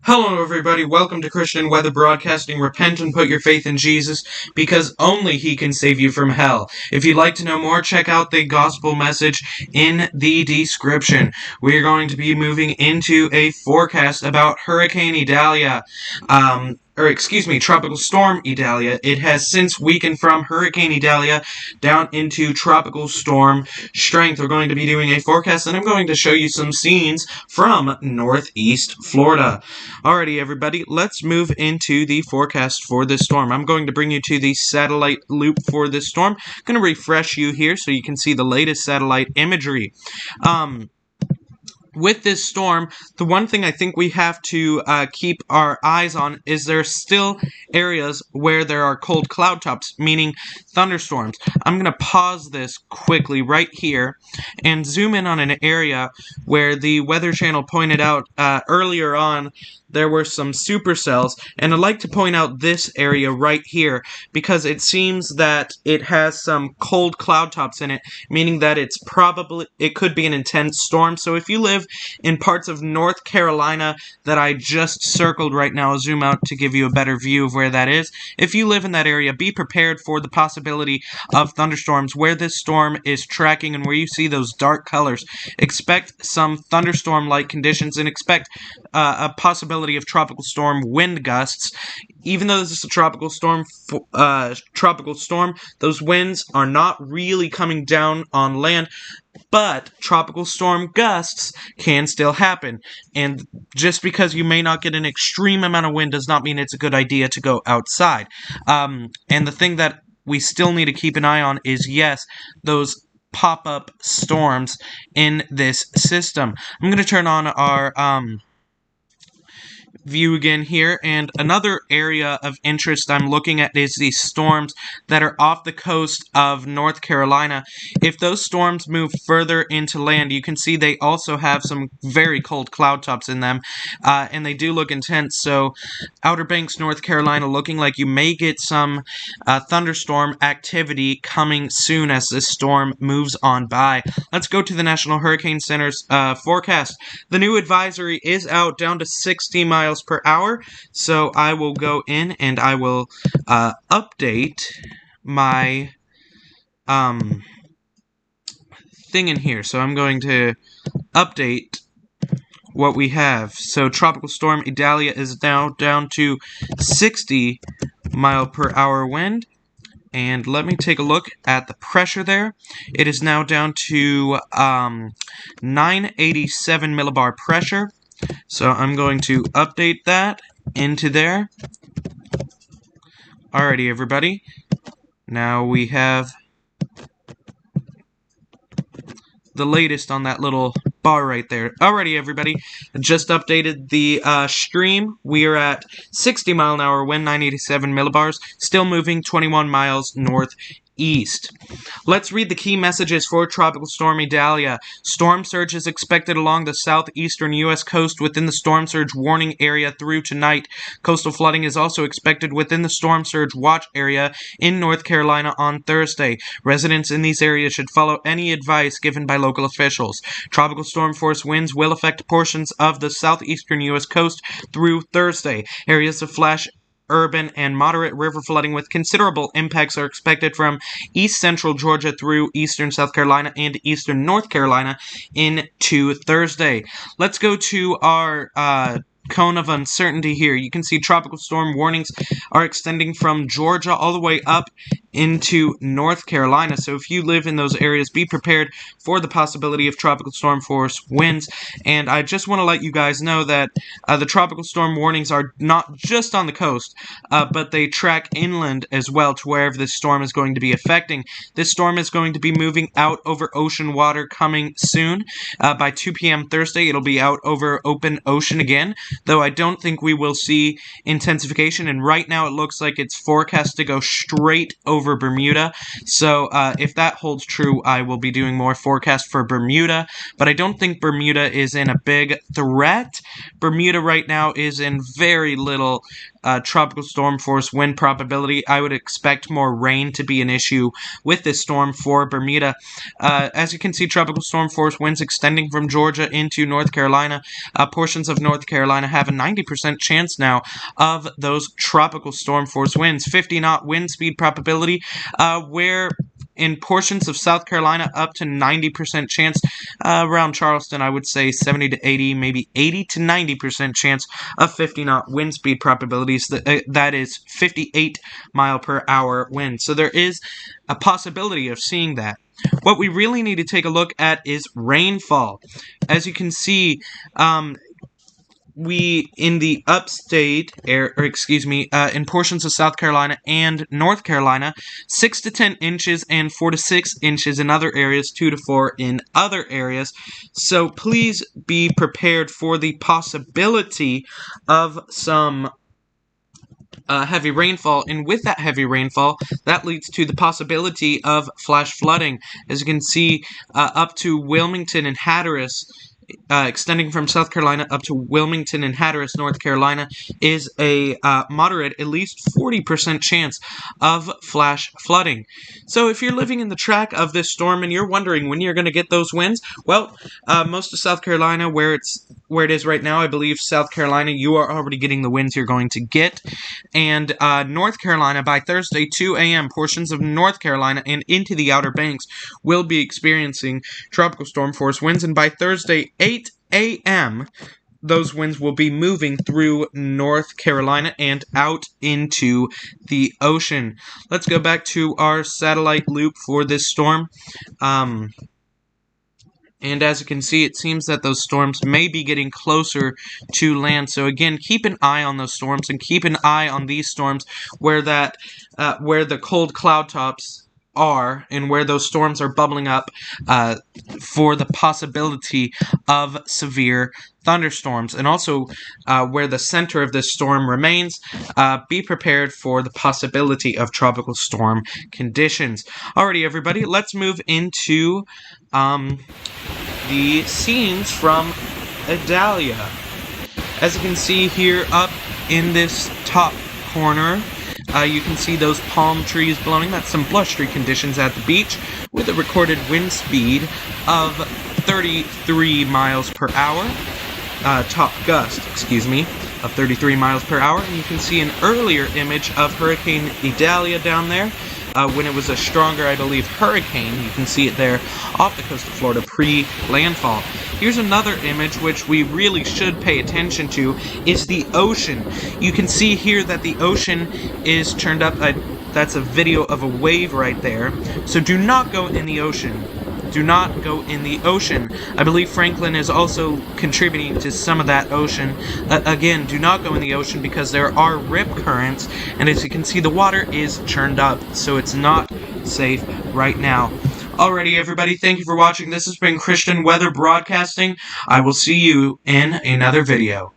Hello everybody, welcome to Christian Weather Broadcasting. Repent and put your faith in Jesus, because only He can save you from hell. If you'd like to know more, check out the gospel message in the description. We are going to be moving into a forecast about Hurricane Idalia. Tropical Storm Idalia. It has since weakened from Hurricane Idalia down into tropical storm strength. We're going to be doing a forecast, and I'm going to show you some scenes from Northeast Florida. Alrighty, everybody, let's move into the forecast for this storm. I'm going to bring you to the satellite loop for this storm. I'm going to refresh you here so you can see the latest satellite imagery. With this storm, the one thing I think we have to keep our eyes on is there are still areas where there are cold cloud tops, meaning thunderstorms. I'm going to pause this quickly right here and zoom in on an area where the Weather Channel pointed out earlier on there were some supercells, and I'd like to point out this area right here because it seems that it has some cold cloud tops in it, meaning that it could be an intense storm. So if you live in parts of North Carolina that I just circled right now, I'll zoom out to give you a better view of where that is. If you live in that area, be prepared for the possibility of thunderstorms. Where this storm is tracking and where you see those dark colors, expect some thunderstorm-like conditions and expect a possibility of tropical storm wind gusts. Even though this is a tropical storm, those winds are not really coming down on land, but tropical storm gusts can still happen. And just because you may not get an extreme amount of wind does not mean it's a good idea to go outside. And the thing that we still need to keep an eye on is, yes, those pop-up storms in this system. I'm going to turn on our view again here, and another area of interest I'm looking at is these storms that are off the coast of North Carolina. If those storms move further into land, you can see they also have some very cold cloud tops in them, and they do look intense. So Outer Banks, North Carolina, looking like you may get some thunderstorm activity coming soon as this storm moves on by. Let's go to the National Hurricane Center's forecast. The new advisory is out down to 60 miles per hour, so I will go in and I will update my thing in here. So I'm going to update what we have. So Tropical Storm Idalia is now down to 60 mile per hour wind. And let me take a look at the pressure there. It is now down to 987 millibar pressure. So I'm going to update that into there. Alrighty, everybody. Now we have the latest on that little bar right there. Alrighty, everybody. Just updated the stream. We are at 60 mile an hour wind, 987 millibars. Still moving 21 miles northeast. Let's read the key messages for Tropical Storm Idalia. Storm surge is expected along the southeastern U.S. coast within the storm surge warning area through tonight. Coastal flooding is also expected within the storm surge watch area in North Carolina on Thursday. Residents in these areas should follow any advice given by local officials. Tropical storm force winds will affect portions of the southeastern U.S. coast through Thursday. Areas of flash urban and moderate river flooding with considerable impacts are expected from east central Georgia through eastern South Carolina and eastern North Carolina into Thursday. Let's go to our cone of uncertainty here. You can see tropical storm warnings are extending from Georgia all the way up into North Carolina. So if you live in those areas, be prepared for the possibility of tropical storm force winds. And I just want to let you guys know that the tropical storm warnings are not just on the coast, but they track inland as well to wherever this storm is going to be affecting. This storm is going to be moving out over ocean water coming soon. By 2 p.m. Thursday, it'll be out over open ocean again, though I don't think we will see intensification. And right now it looks like it's forecast to go straight over Bermuda. So if that holds true, I will be doing more forecast for Bermuda, but I don't think Bermuda is in a big threat. Bermuda right now is in very little tropical storm force wind probability. I would expect more rain to be an issue with this storm for Bermuda. As you can see, tropical storm force winds extending from Georgia into North Carolina. Portions of North Carolina have a 90% chance now of those tropical storm force winds. 50-knot wind speed probability, where in portions of South Carolina, up to 90% chance. Around Charleston, I would say 70 to 80, maybe 80 to 90% chance of 50-knot wind speed probabilities. That is 58 mile per hour wind. So there is a possibility of seeing that. What we really need to take a look at is rainfall. As you can see, we in the upstate, in portions of South Carolina and North Carolina, 6 to 10 inches and 4 to 6 inches in other areas, 2 to 4 in other areas. So please be prepared for the possibility of some heavy rainfall, and with that heavy rainfall, that leads to the possibility of flash flooding. As you can see, up to Wilmington and Hatteras, extending from South Carolina up to Wilmington and Hatteras, North Carolina, is a moderate, at least 40% chance of flash flooding. So if you're living in the track of this storm and you're wondering when you're going to get those winds, well, most of South Carolina, where it is right now, I believe South Carolina, you are already getting the winds you're going to get. And North Carolina, by Thursday, 2 a.m., portions of North Carolina and into the Outer Banks will be experiencing tropical storm force winds. And by Thursday, 8 a.m., those winds will be moving through North Carolina and out into the ocean. Let's go back to our satellite loop for this storm. And as you can see, it seems that those storms may be getting closer to land. So again, keep an eye on those storms and keep an eye on these storms where the cold cloud tops are and where those storms are bubbling up for the possibility of severe thunderstorms, and also where the center of this storm remains. Be prepared for the possibility of tropical storm conditions. Alrighty, everybody, let's move into the scenes from Idalia. As you can see here up in this top corner, you can see those palm trees blowing. That's some blustery conditions at the beach with a recorded wind speed of 33 miles per hour. Top gust, of 33 miles per hour. And you can see an earlier image of Hurricane Idalia down there. When it was a stronger, I believe, hurricane. You can see it there off the coast of Florida pre-landfall. Here's another image which we really should pay attention to, is the ocean. You can see here that the ocean is turned up. That's a video of a wave right there. So do not go in the ocean. Do not go in the ocean. I believe Franklin is also contributing to some of that ocean. Again, do not go in the ocean because there are rip currents, and as you can see, the water is churned up, so it's not safe right now. Alrighty, everybody, thank you for watching. This has been Christian Weather Broadcasting. I will see you in another video.